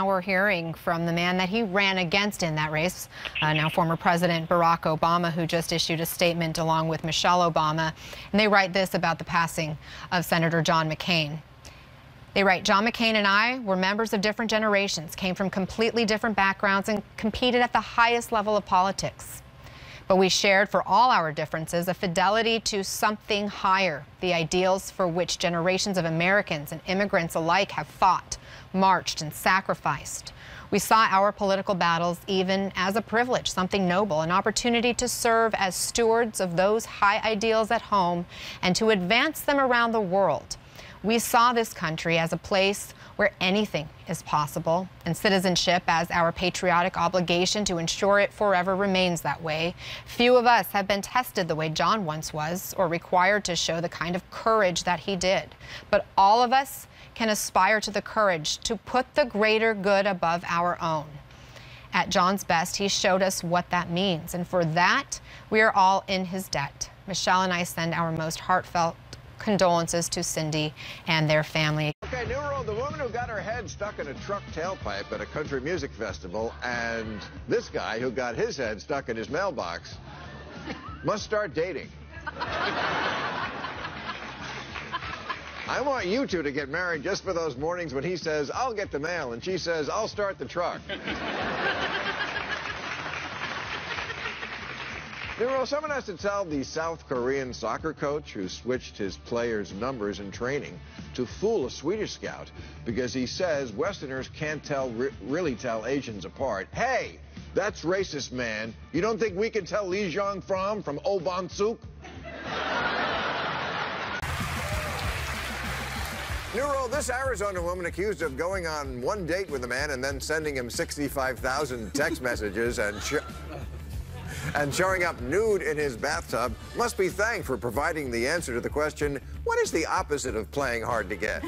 now we're hearing from the man that he ran against in that race, now former President Barack Obama, who just issued a statement along with Michelle Obama. And they write this about the passing of Senator John McCain. They write, John McCain and I were members of different generations, came from completely different backgrounds, and competed at the highest level of politics. But we shared, for all our differences, a fidelity to something higher, the ideals for which generations of Americans and immigrants alike have fought, marched, and sacrificed. We saw our political battles even as a privilege, something noble, an opportunity to serve as stewards of those high ideals at home and to advance them around the world. We saw this country as a place where anything is possible, and citizenship as our patriotic obligation to ensure it forever remains that way. Few of us have been tested the way John once was, or required to show the kind of courage that he did. But all of us can aspire to the courage to put the greater good above our own. At John's best, he showed us what that means, and for that, we are all in his debt. Michelle and I send our most heartfelt condolences to Cindy and their family. Okay, new rule, the woman who got her head stuck in a truck tailpipe at a country music festival and this guy who got his head stuck in his mailbox must start dating. I want you two to get married just for those mornings when he says, I'll get the mail, and she says, I'll start the truck. You know, someone has to tell the South Korean soccer coach who switched his players' numbers in training to fool a Swedish scout because he says Westerners can't really tell Asians apart. Hey, that's racist, man. You don't think we can tell Lee Jong-from Oh Bon-suk? New rule, this Arizona woman accused of going on one date with a man and then sending him 65,000 text messages and showing up nude in his bathtub must be thanked for providing the answer to the question, what is the opposite of playing hard to get?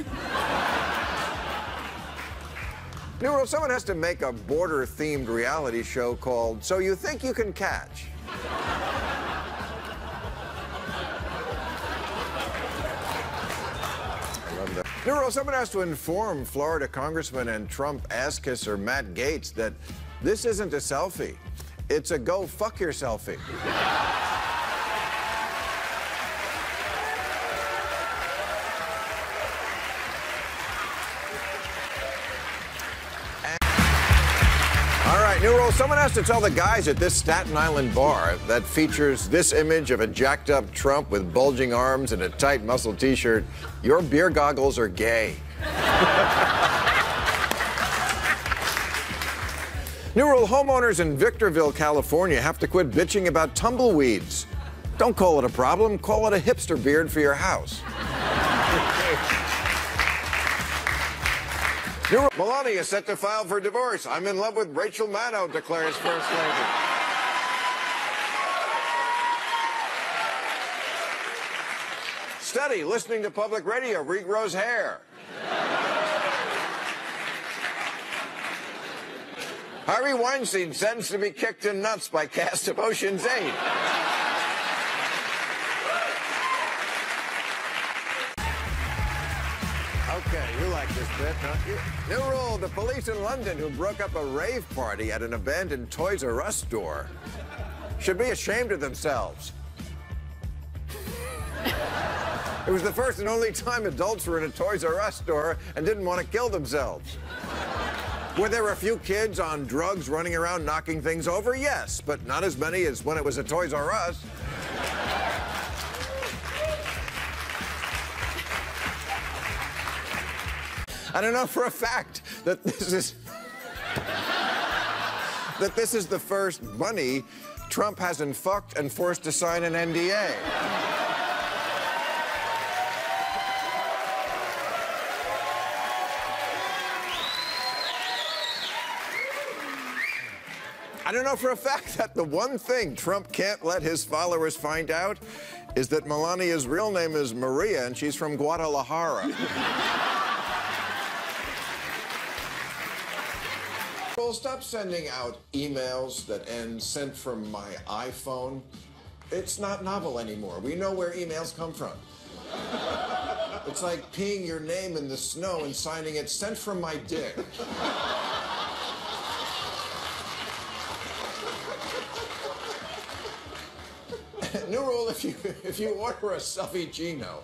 New rule, someone has to make a border-themed reality show called So You Think You Can Catch. New rule, someone has to inform Florida Congressman and Trump ass-kisser Matt Gaetz that this isn't a selfie. It's a go fuck yourselfie. All right, new rule. Someone has to tell the guys at this Staten Island bar that features this image of a jacked up Trump with bulging arms and a tight muscle t-shirt, your beer goggles are gay. New rule, homeowners in Victorville, California have to quit bitching about tumbleweeds. Don't call it a problem, call it a hipster beard for your house. New rule, Melania is set to file for divorce. I'm in love with Rachel Maddow, declares First Lady. Study, listening to public radio regrows hair. Harvey Weinstein sentenced to be kicked in nuts by cast of Ocean's 8. Okay, you like this bit, don't you? New rule, the police in London who broke up a rave party at an abandoned Toys R Us store should be ashamed of themselves. It was the first and only time adults were in a Toys R Us store and didn't want to kill themselves. Were there a few kids on drugs running around knocking things over? Yes, but not as many as when it was a Toys R Us. I don't know for a fact that this is the first bunny Trump hasn't fucked and forced to sign an NDA. I don't know for a fact that the one thing Trump can't let his followers find out is that Melania's real name is Maria and she's from Guadalajara. Well, stop sending out emails that end sent from my iPhone. It's not novel anymore. We know where emails come from. It's like peeing your name in the snow and signing it sent from my dick. New rule, if you order a selfie Gino,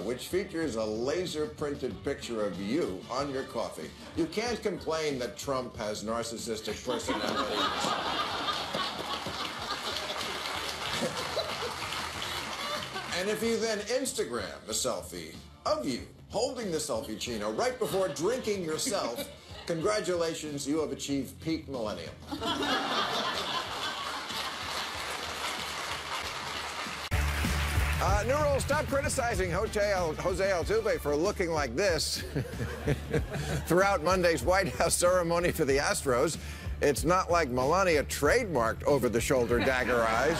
which features a laser-printed picture of you on your coffee, you can't complain that Trump has narcissistic personalities. And if you then Instagram a selfie of you holding the selfie Gino right before drinking yourself, congratulations, you have achieved peak millennium. New rule, stop criticizing Jose Altuve for looking like this throughout Monday's White House ceremony for the Astros. It's not like Melania trademarked over-the-shoulder dagger eyes.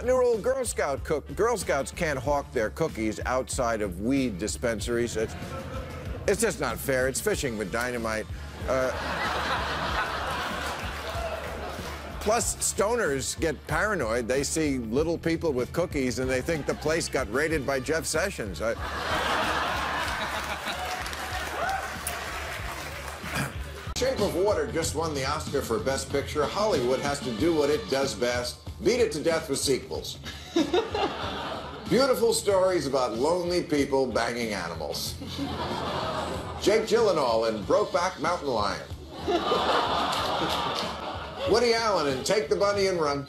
New rule, Girl Scouts can't hawk their cookies outside of weed dispensaries. It's just not fair. It's fishing with dynamite. Plus, stoners get paranoid. They see little people with cookies and they think the place got raided by Jeff Sessions. Shape of Water just won the Oscar for Best Picture. Hollywood has to do what it does best, beat it to death with sequels. Beautiful stories about lonely people banging animals. Jake Gyllenhaal in Brokeback Mountain Lion. Woody Allen in Take the Bunny and Run.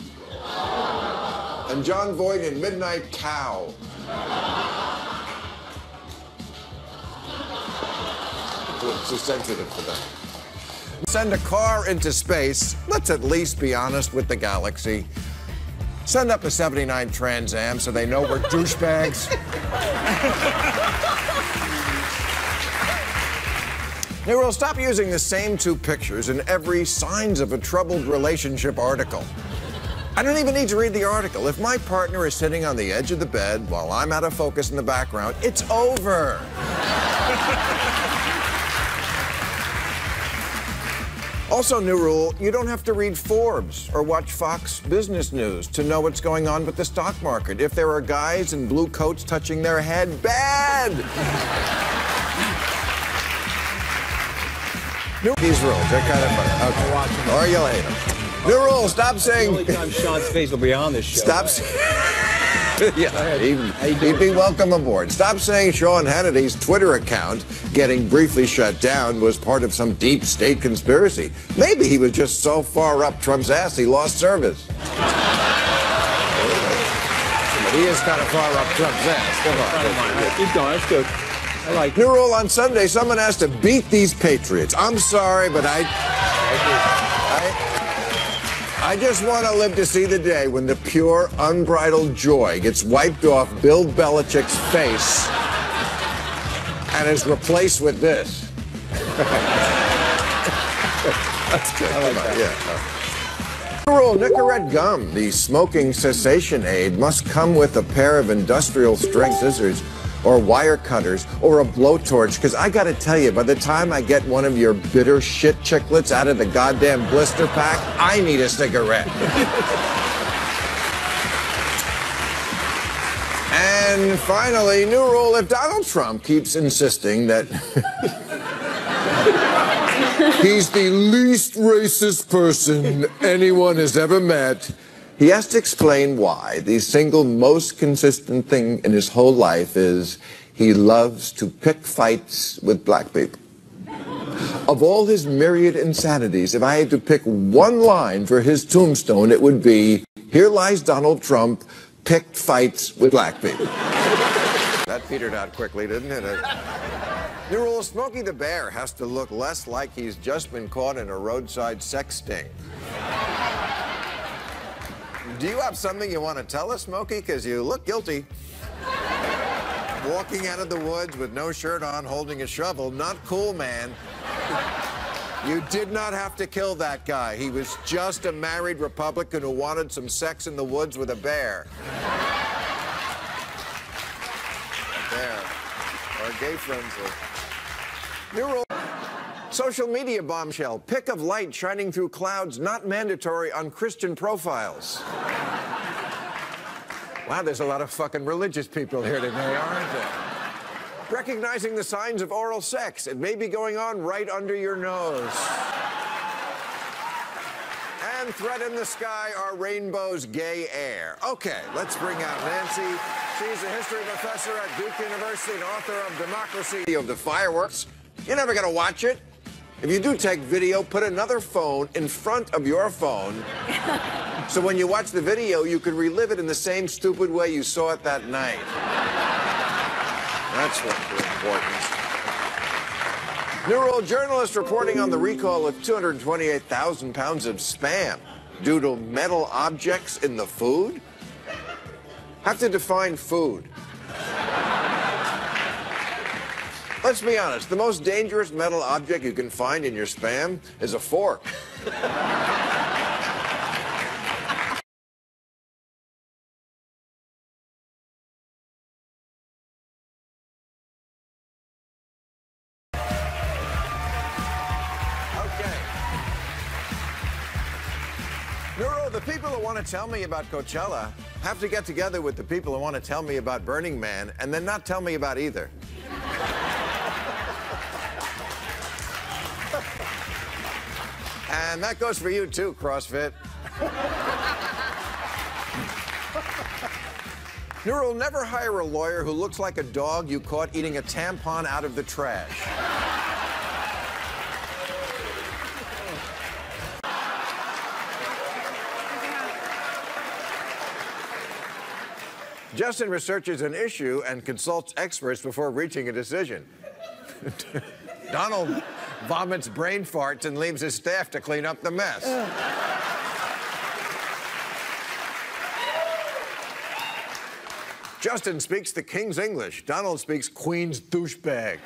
And John Voight in Midnight Cow. It's too sensitive for that. Send a car into space. Let's at least be honest with the galaxy. Send up a 79 Trans Am so they know we're douchebags. New rule, stop using the same two pictures in every signs of a troubled relationship article. I don't even need to read the article. If my partner is sitting on the edge of the bed while I'm out of focus in the background, it's over. Also, new rule, you don't have to read Forbes or watch Fox Business News to know what's going on with the stock market. If there are guys in blue coats touching their head, bad! These rules, they're kind of fun. Okay. Or you'll hate them. New rule, stop saying... The only time Sean's face will be on this show. Stop yeah, he'd be welcome aboard. Stop saying Sean Hannity's Twitter account getting briefly shut down was part of some deep state conspiracy. Maybe he was just so far up Trump's ass he lost service. But he is kind of far up Trump's ass. Come on. Keep going, that's good. I like New rule on Sunday, someone has to beat these Patriots. I'm sorry, but I just want to live to see the day when the pure, unbridled joy gets wiped off Bill Belichick's face and is replaced with this. That's good. I like that. Yeah. New rule, Nicorette gum, the smoking cessation aid, must come with a pair of industrial strength scissors or wire cutters, or a blowtorch, because I gotta tell you, by the time I get one of your bitter shit chiclets out of the goddamn blister pack, I need a cigarette. And finally, new rule, if Donald Trump keeps insisting that he's the least racist person anyone has ever met, he has to explain why the single most consistent thing in his whole life is he loves to pick fights with black people. Of all his myriad insanities, if I had to pick one line for his tombstone, it would be, here lies Donald Trump, picked fights with black people. That petered out quickly, didn't it? New rule, Smokey the Bear has to look less like he's just been caught in a roadside sex sting. Do you have something you want to tell us, Smokey? Because you look guilty. Walking out of the woods with no shirt on, holding a shovel. Not cool, man. You did not have to kill that guy. He was just a married Republican who wanted some sex in the woods with a bear. A bear. Our gay friends are... New rule. Social media bombshell. Pick of light shining through clouds, not mandatory on Christian profiles. Wow, there's a lot of fucking religious people here today, aren't there? Recognizing the signs of oral sex. It may be going on right under your nose. And threat in the sky are rainbow's gay air. Okay, let's bring out Nancy. She's a history professor at Duke University and author of Democracy of the Fireworks. You're never going to watch it. If you do take video, put another phone in front of your phone so when you watch the video, you can relive it in the same stupid way you saw it that night. That's what's important. New rule, journalist reporting on the recall of 228,000 pounds of Spam due to metal objects in the food? Have to define food. Let's be honest, the most dangerous metal object you can find in your Spam is a fork. Nuro, the people who want to tell me about Coachella have to get together with the people who want to tell me about Burning Man and then not tell me about either. And that goes for you too, CrossFit. Nuro, never hire a lawyer who looks like a dog you caught eating a tampon out of the trash. Justin researches an issue and consults experts before reaching a decision. Donald vomits brain farts and leaves his staff to clean up the mess. Justin speaks the King's English. Donald speaks Queen's douchebag.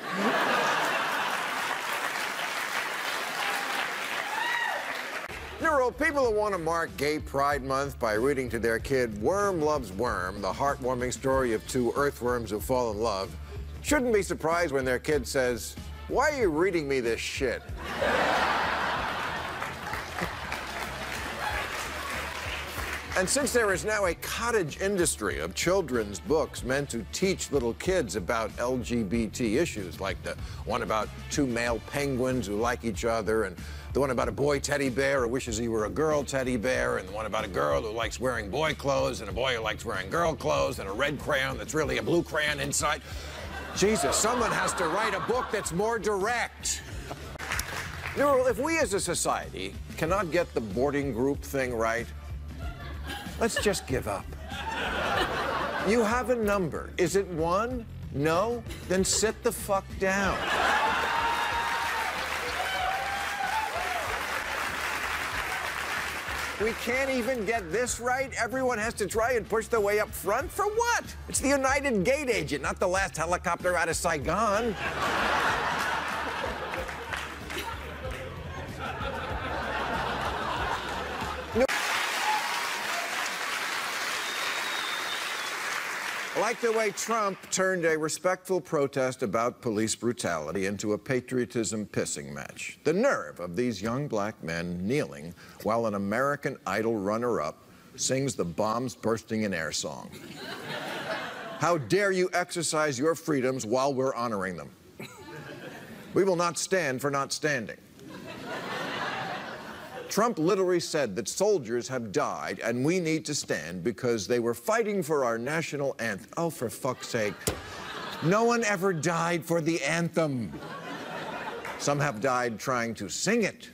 Nuro, people who want to mark Gay Pride Month by reading to their kid Worm Loves Worm, the heartwarming story of two earthworms who fall in love, shouldn't be surprised when their kid says, "Why are you reading me this shit?" And since there is now a cottage industry of children's books meant to teach little kids about LGBT issues, like the one about two male penguins who like each other, and the one about a boy teddy bear who wishes he were a girl teddy bear, and the one about a girl who likes wearing boy clothes, and a boy who likes wearing girl clothes, and a red crayon that's really a blue crayon inside. Jesus, someone has to write a book that's more direct. Nuro, if we as a society cannot get the boarding group thing right, let's just give up. You have a number. Is it 1? No? Then sit the fuck down. We can't even get this right. Everyone has to try and push their way up front. For what? It's the United Gate Agent, not the last helicopter out of Saigon. Like the way Trump turned a respectful protest about police brutality into a patriotism pissing match. The nerve of these young black men kneeling while an American Idol runner-up sings the bombs bursting in air song. How dare you exercise your freedoms while we're honoring them? We will not stand for not standing. Trump literally said that soldiers have died and we need to stand because they were fighting for our national anthem. Oh, for fuck's sake. No one ever died for the anthem. Some have died trying to sing it.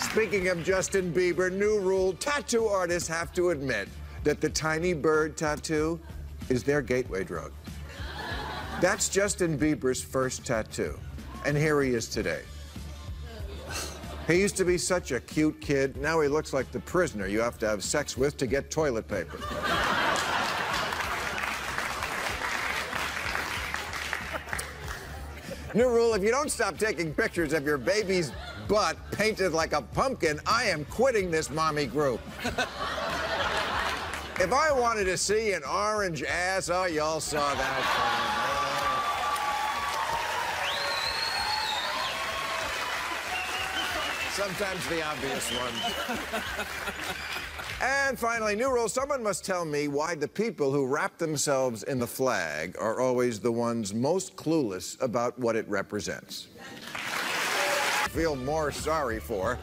Speaking of Justin Bieber, new rule, tattoo artists have to admit that the tiny bird tattoo is their gateway drug. That's Justin Bieber's first tattoo, and here he is today. He used to be such a cute kid. Now he looks like the prisoner you have to have sex with to get toilet paper. New rule, if you don't stop taking pictures of your baby's butt painted like a pumpkin, I am quitting this mommy group. If I wanted to see an orange ass, oh, y'all saw that. Sometimes the obvious one. And finally, new rule, someone must tell me why the people who wrap themselves in the flag are always the ones most clueless about what it represents. feel more sorry for?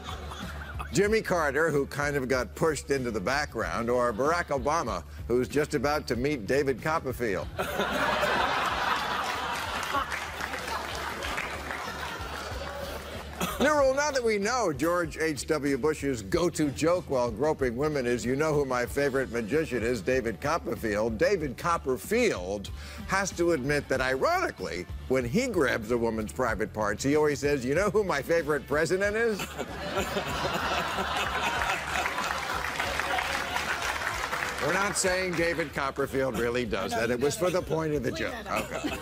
Jimmy Carter, who kind of got pushed into the background, or Barack Obama, who's just about to meet David Copperfield? Nurul, now that we know George H.W. Bush's go-to joke while groping women is, you know who my favorite magician is, David Copperfield. David Copperfield has to admit that, ironically, when he grabs a woman's private parts, he always says, you know who my favorite president is? We're not saying David Copperfield really does that. It was for the point of the joke. Okay.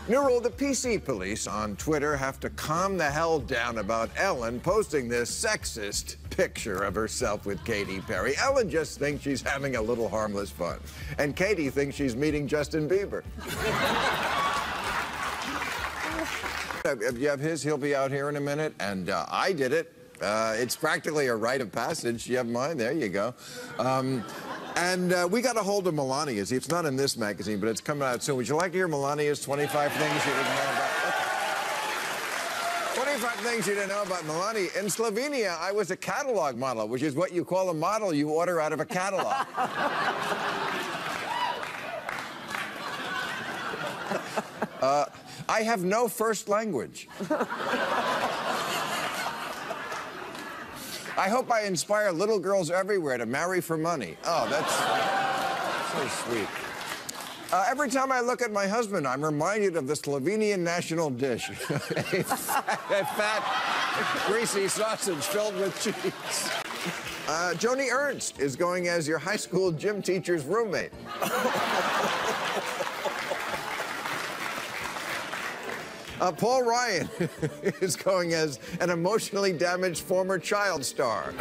Nurul, the PC police on Twitter have to calm the hell down about Ellen posting this sexist picture of herself with Katy Perry. Ellen just thinks she's having a little harmless fun. And Katy thinks she's meeting Justin Bieber. If you have his, he'll be out here in a minute. And I did it. It's practically a rite of passage. You have mine. There you go. And we got a hold of Melania's. It's not in this magazine, but it's coming out soon. Would you like to hear Melania's 25 things you didn't know about? Okay. 25 things you didn't know about Melania. In Slovenia, I was a catalog model, which is what you call a model you order out of a catalog. I have no first language. I hope I inspire little girls everywhere to marry for money. Oh, that's so sweet. Every time I look at my husband, I'm reminded of the Slovenian national dish. a fat, greasy sausage filled with cheese. Joni Ernst is going as your high school gym teacher's roommate. Paul Ryan is going as an emotionally damaged former child star.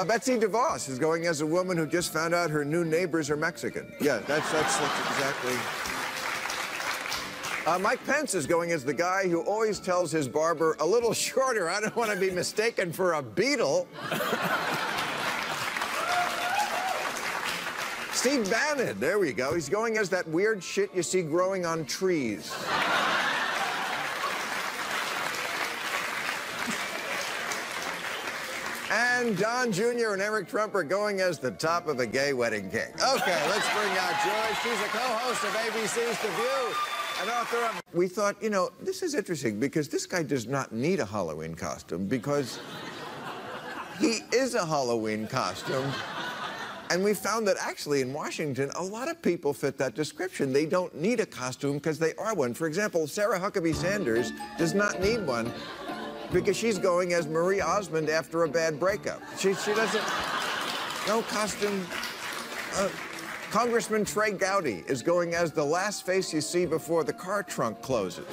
Betsy DeVos is going as a woman who just found out her new neighbors are Mexican. Yeah, that's exactly. Mike Pence is going as the guy who always tells his barber, a little shorter, I don't want to be mistaken for a beetle. Steve Bannon, there we go. He's going as that weird shit you see growing on trees. And Don Jr. and Eric Trump are going as the top of a gay wedding cake. Okay, let's bring out Joy. She's a co-host of ABC's The View, an author of... We thought, you know, this is interesting because this guy does not need a Halloween costume because he is a Halloween costume. And we found that actually in Washington, a lot of people fit that description. They don't need a costume because they are one. For example, Sarah Huckabee Sanders does not need one because she's going as Marie Osmond after a bad breakup. She doesn't... No costume. Congressman Trey Gowdy is going as the last face you see before the car trunk closes.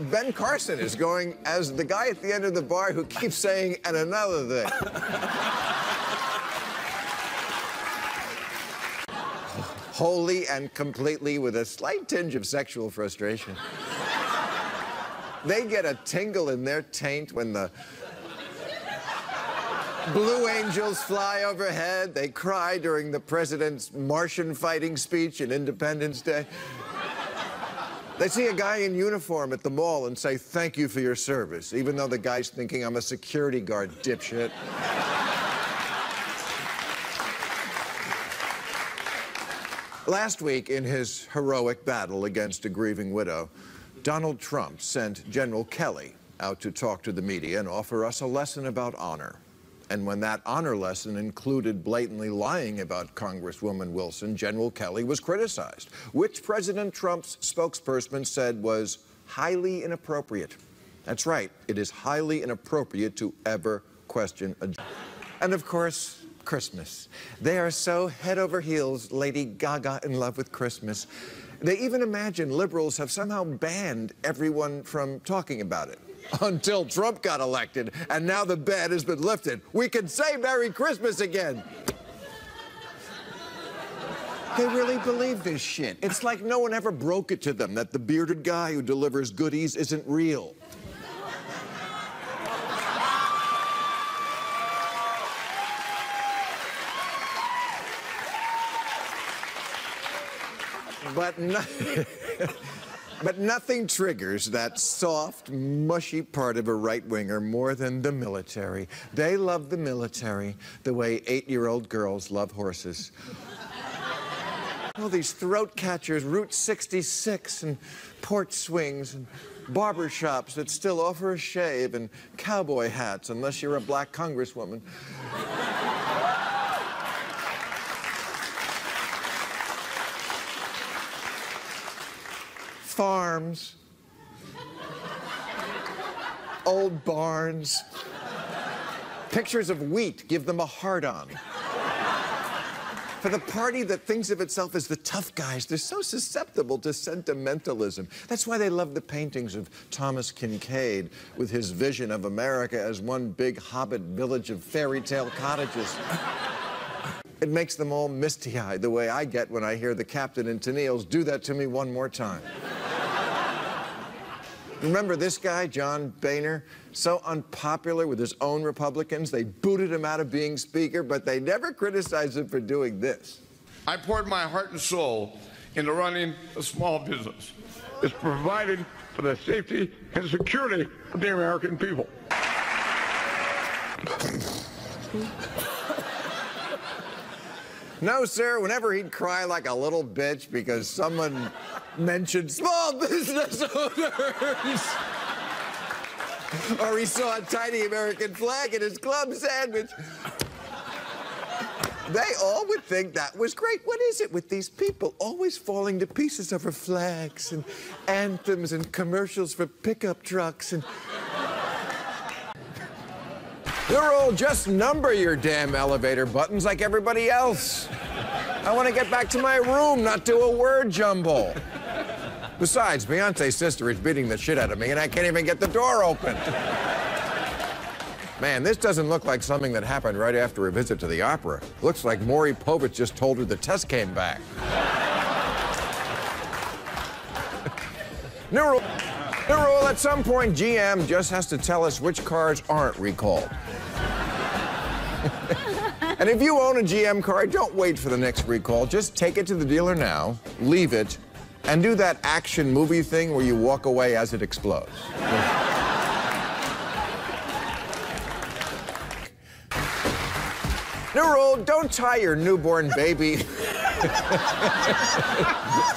Ben Carson is going as the guy at the end of the bar who keeps saying, and another thing. Wholly and completely with a slight tinge of sexual frustration. They get a tingle in their taint when the Blue Angels fly overhead. They cry during the president's Martian fighting speech on Independence Day. They see a guy in uniform at the mall and say, thank you for your service, even though the guy's thinking I'm a security guard, dipshit. Last week, in his heroic battle against a grieving widow, Donald Trump sent General Kelly out to talk to the media and offer us a lesson about honor. And when that honor lesson included blatantly lying about Congresswoman Wilson, General Kelly was criticized, which President Trump's spokesperson said was highly inappropriate. That's right, it is highly inappropriate to ever question a... And of course, Christmas. They are so head over heels Lady Gaga in love with Christmas. They even imagine liberals have somehow banned everyone from talking about it. Until Trump got elected, and now the ban has been lifted. We can say Merry Christmas again. They really believe this shit. It's like no one ever broke it to them that the bearded guy who delivers goodies isn't real. But, but nothing triggers that soft, mushy part of a right-winger more than the military. They love the military the way 8-year-old girls love horses. All these throat catchers, Route 66, and port swings, and barber shops that still offer a shave, and cowboy hats, unless you're a black congresswoman. Farms, old barns, pictures of wheat give them a hard-on. For the party that thinks of itself as the tough guys, they're so susceptible to sentimentalism. That's why they love the paintings of Thomas Kincaid with his vision of America as one big hobbit village of fairy tale cottages. It makes them all misty-eyed the way I get when I hear the captain in Tennille's "Do that to me one more time." Remember this guy, John Boehner? So unpopular with his own Republicans, they booted him out of being speaker, but they never criticized him for doing this. I poured my heart and soul into running a small business. It's providing for the safety and security of the American people. No, sir, whenever he'd cry like a little bitch because someone mentioned small business owners, or he saw a tiny American flag in his club sandwich, they all would think that was great. What is it with these people always falling to pieces over flags and anthems and commercials for pickup trucks and... You're all just number your damn elevator buttons like everybody else. I want to get back to my room, not do a word jumble. Besides, Beyonce's sister is beating the shit out of me, and I can't even get the door open. Man, this doesn't look like something that happened right after a visit to the opera. Looks like Maury Povich just told her the test came back. New rule, at some point, GM just has to tell us which cars aren't recalled. And if you own a GM car, don't wait for the next recall. Just take it to the dealer now, leave it, and do that action movie thing where you walk away as it explodes. New rule, don't tie your newborn baby.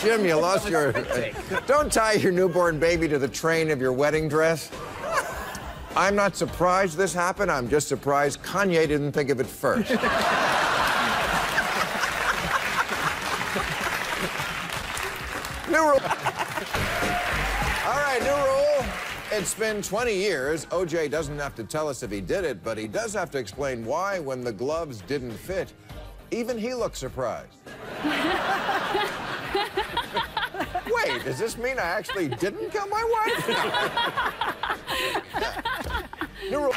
Jim, you lost your... Don't tie your newborn baby to the train of your wedding dress. I'm not surprised this happened. I'm just surprised Kanye didn't think of it first. New rule. All right, new rule. It's been 20 years. OJ doesn't have to tell us if he did it, but he does have to explain why, when the gloves didn't fit, even he looked surprised. Wait, does this mean I actually didn't kill my wife? New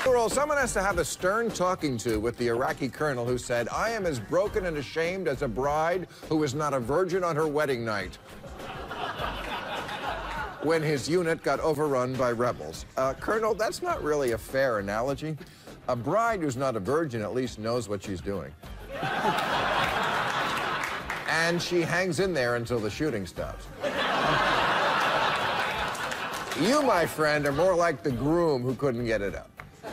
rule, someone has to have a stern talking to with the Iraqi colonel who said, "I am as broken and ashamed as a bride who is not a virgin on her wedding night," when his unit got overrun by rebels. Colonel, that's not really a fair analogy. A bride who's not a virgin at least knows what she's doing. And she hangs in there until the shooting stops. You, my friend, are more like the groom who couldn't get it up. All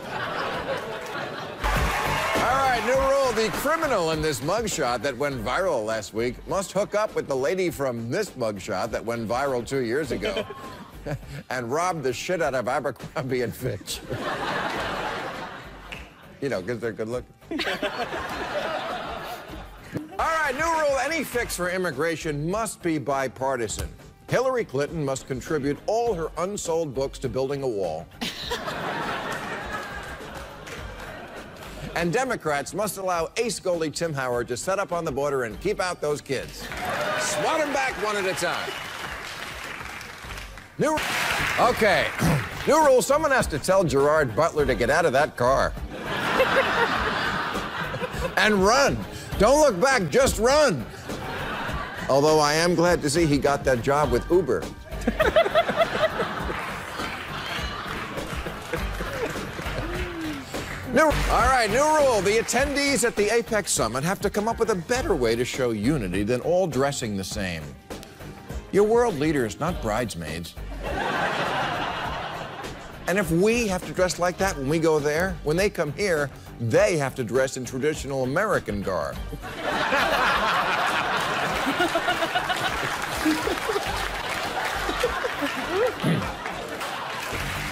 right, new rule. The criminal in this mugshot that went viral last week must hook up with the lady from this mugshot that went viral 2 years ago and rob the shit out of Abercrombie and Fitch. You know, because they're good looking. All right, new rule. Any fix for immigration must be bipartisan. Hillary Clinton must contribute all her unsold books to building a wall. And Democrats must allow ace goalie Tim Howard to set up on the border and keep out those kids. Swat them back one at a time. New okay. New rule, someone has to tell Gerard Butler to get out of that car. And run. Don't look back, just run. Although I am glad to see he got that job with Uber. All right, new rule. The attendees at the Apex Summit have to come up with a better way to show unity than all dressing the same. You're world leaders, not bridesmaids. And if we have to dress like that when we go there, when they come here, they have to dress in traditional American garb.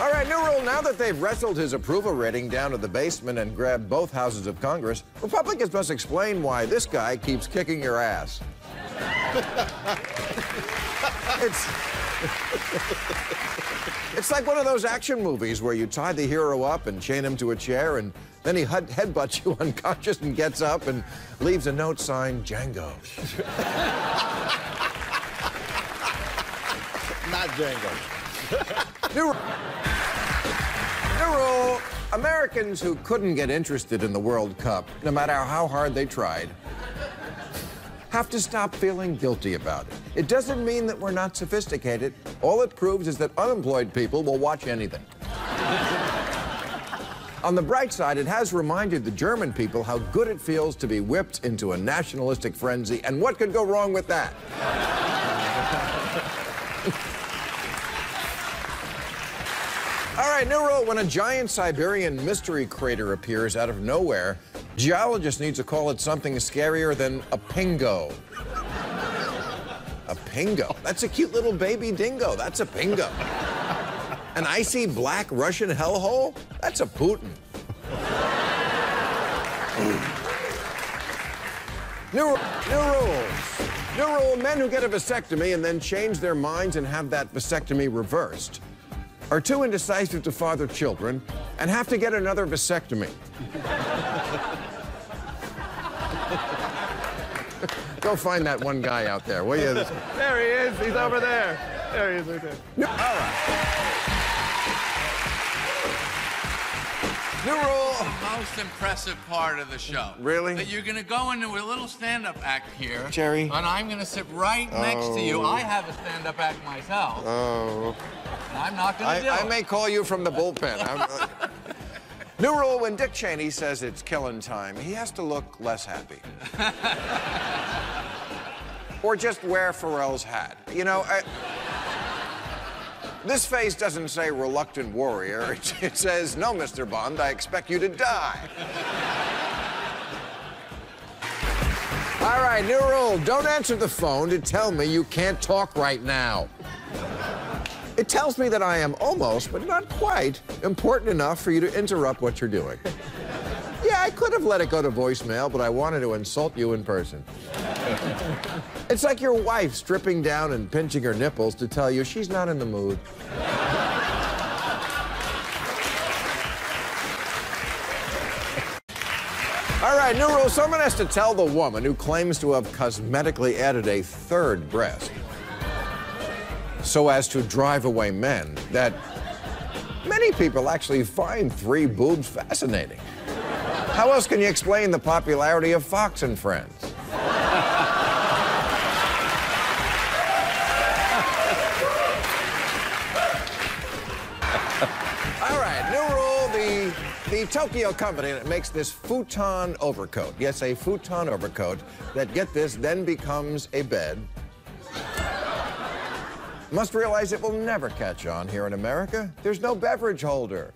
All right, new rule. Now that they've wrestled his approval rating down to the basement and grabbed both houses of Congress, Republicans must explain why this guy keeps kicking your ass. It's like one of those action movies where you tie the hero up and chain him to a chair, and then he headbutts you unconscious and gets up and leaves a note signed Django. Not Django. New rule. Americans who couldn't get interested in the World Cup, no matter how hard they tried, have to stop feeling guilty about it. It doesn't mean that we're not sophisticated. All it proves is that unemployed people will watch anything. On the bright side, it has reminded the German people how good it feels to be whipped into a nationalistic frenzy, and what could go wrong with that? All right, new rule. When a giant Siberian mystery crater appears out of nowhere, geologists need to call it something scarier than a pingo. A pingo? That's a cute little baby dingo. That's a pingo. An icy black Russian hellhole? That's a Putin. New rules. New rule. Men who get a vasectomy and then change their minds and have that vasectomy reversed are too indecisive to father children and have to get another vasectomy. Go find that one guy out there, will you? There he is. He's over there. There he is right there. All right. New rule. The most impressive part of the show. Really? That you're going to go into a little stand-up act here. Jerry. And I'm going to sit right next to you. I have a stand-up act myself. Oh. And I'm not going to do it. I may call you from the bullpen. New rule, when Dick Cheney says it's killing time, he has to look less happy. Or just wear Pharrell's hat. You know, this face doesn't say reluctant warrior. It says, no, Mr. Bond, I expect you to die. All right, new rule, don't answer the phone to tell me you can't talk right now. It tells me that I am almost, but not quite, important enough for you to interrupt what you're doing. Yeah, I could have let it go to voicemail, but I wanted to insult you in person. It's like your wife stripping down and pinching her nipples to tell you she's not in the mood. All right, new rule. Someone has to tell the woman who claims to have cosmetically added a third breast so as to drive away men that many people actually find 3 boobs fascinating. How else can you explain the popularity of Fox and Friends? All right, new rule, the Tokyo company that makes this futon overcoat, yes, a futon overcoat, that, get this, then becomes a bed, must realize it will never catch on here in America. There's no beverage holder.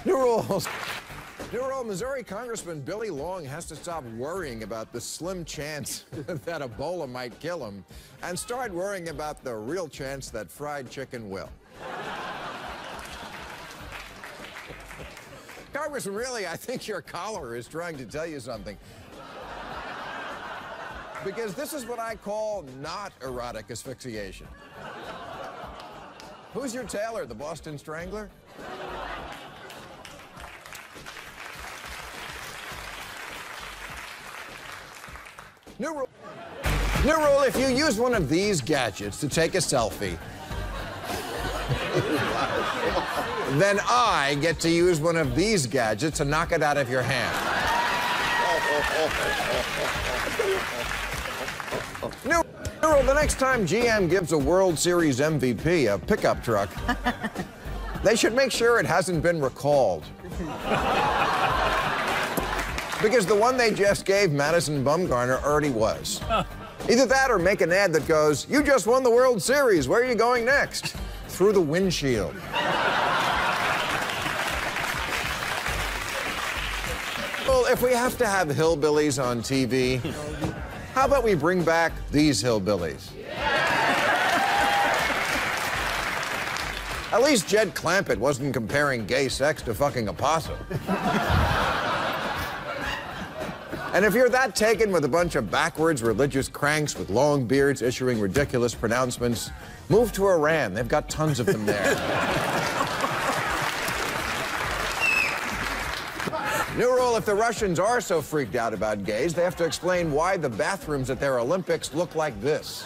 New rules. New rule, Missouri Congressman Billy Long has to stop worrying about the slim chance that Ebola might kill him and start worrying about the real chance that fried chicken will. Congressman, really, I think your collar is trying to tell you something. Because this is what I call not erotic asphyxiation. Who's your tailor, the Boston Strangler? New rule. New rule, if you use one of these gadgets to take a selfie, then I get to use one of these gadgets to knock it out of your hand. New rule, the next time GM gives a World Series MVP a pickup truck, they should make sure it hasn't been recalled. Because the one they just gave Madison Bumgarner already was. Either that or make an ad that goes, "You just won the World Series. Where are you going next?" Through the windshield. Well, if we have to have hillbillies on TV, how about we bring back these hillbillies? At least Jed Clampett wasn't comparing gay sex to fucking a possum. And if you're that taken with a bunch of backwards religious cranks with long beards issuing ridiculous pronouncements, move to Iran. They've got tons of them there. New rule, if the Russians are so freaked out about gays, they have to explain why the bathrooms at their Olympics look like this.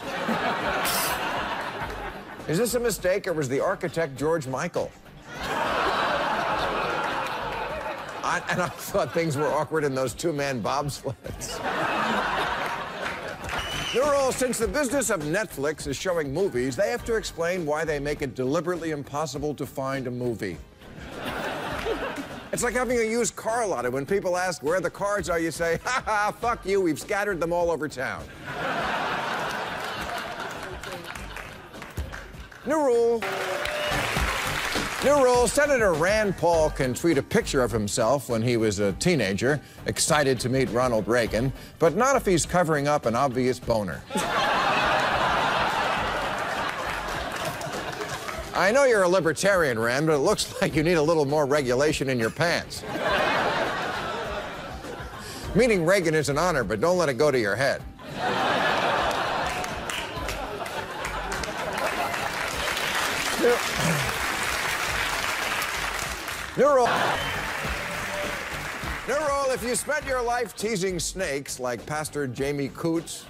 Is this a mistake, or was the architect George Michael? And I thought things were awkward in those two-man bobsleds. New rule, since the business of Netflix is showing movies, they have to explain why they make it deliberately impossible to find a movie. It's like having a used car lot, and when people ask where the cards are, you say, "Ha ha, fuck you, we've scattered them all over town." New rule. New rule, Senator Rand Paul can tweet a picture of himself when he was a teenager, excited to meet Ronald Reagan, but not if he's covering up an obvious boner. I know you're a libertarian, Rand, but it looks like you need a little more regulation in your pants. Meeting Reagan is an honor, but don't let it go to your head. New rule. New rule, if you spent your life teasing snakes like Pastor Jamie Coots,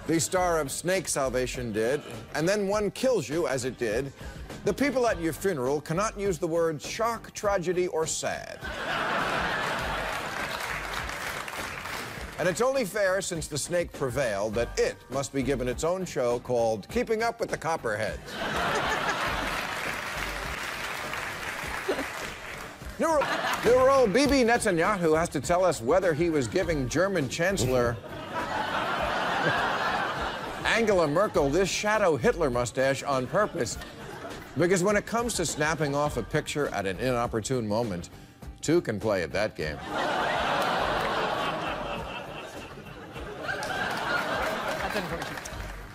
the star of Snake Salvation, did, and then one kills you, as it did, the people at your funeral cannot use the words shock, tragedy, or sad. And it's only fair, since the snake prevailed, that it must be given its own show called Keeping Up with the Copperheads. New rule, Bibi Netanyahu has to tell us whether he was giving German Chancellor Angela Merkel this shadow Hitler mustache on purpose. Because when it comes to snapping off a picture at an inopportune moment, two can play at that game.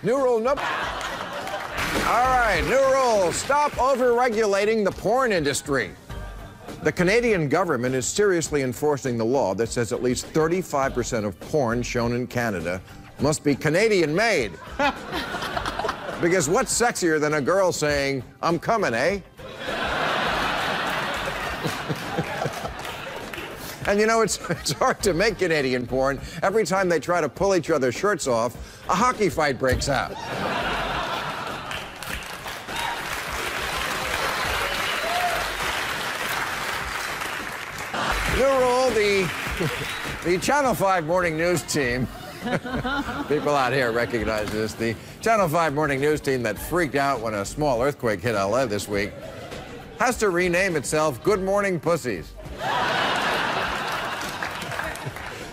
New rule, nope. All right, new rule, stop over-regulating the porn industry. The Canadian government is seriously enforcing the law that says at least 35% of porn shown in Canada must be Canadian-made. Because what's sexier than a girl saying, "I'm coming, eh?" And you know, it's hard to make Canadian porn. Every time they try to pull each other's shirts off, a hockey fight breaks out. New rule, the Channel 5 morning news team, people out here recognize this, the Channel 5 morning news team that freaked out when a small earthquake hit LA this week, has to rename itself Good Morning Pussies.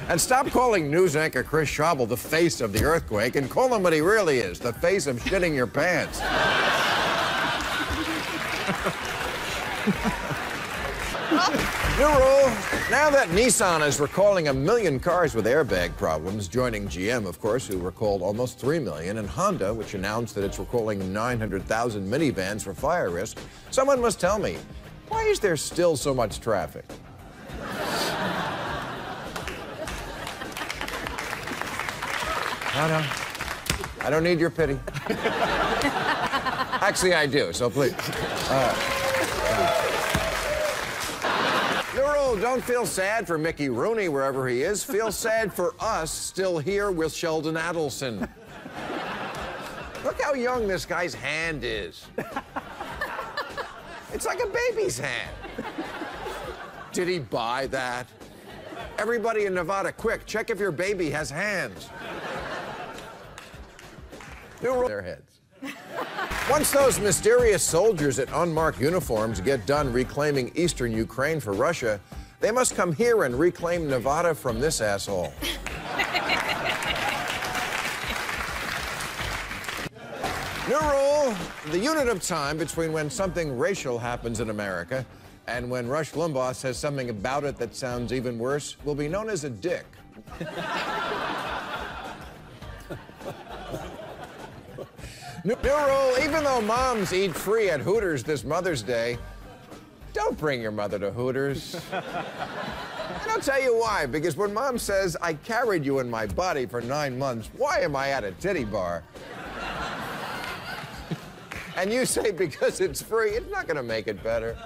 And stop calling news anchor Chris Schaubel the face of the earthquake and call him what he really is, the face of shitting your pants. New rule, now that Nissan is recalling 1 million cars with airbag problems, joining GM, of course, who recalled almost 3 million, and Honda, which announced that it's recalling 900,000 minivans for fire risk, someone must tell me, why is there still so much traffic? No, I don't need your pity. Actually, I do, so please. Don't feel sad for Mickey Rooney wherever he is. Feel sad for us still here with Sheldon Adelson. Look how young this guy's hand is. It's like a baby's hand. Did he buy that? Everybody in Nevada, quick, check if your baby has hands. Their heads. Once those mysterious soldiers in unmarked uniforms get done reclaiming eastern Ukraine for Russia, They must come here and reclaim Nevada from this asshole. New rule, the unit of time between when something racial happens in America and when Rush Limbaugh says something about it that sounds even worse will be known as a dick. New rule, even though moms eat free at Hooters this Mother's Day, don't bring your mother to Hooters. And I'll tell you why, because when Mom says, I carried you in my body for 9 months, why am I at a titty bar? And you say, because it's free, it's not gonna make it better.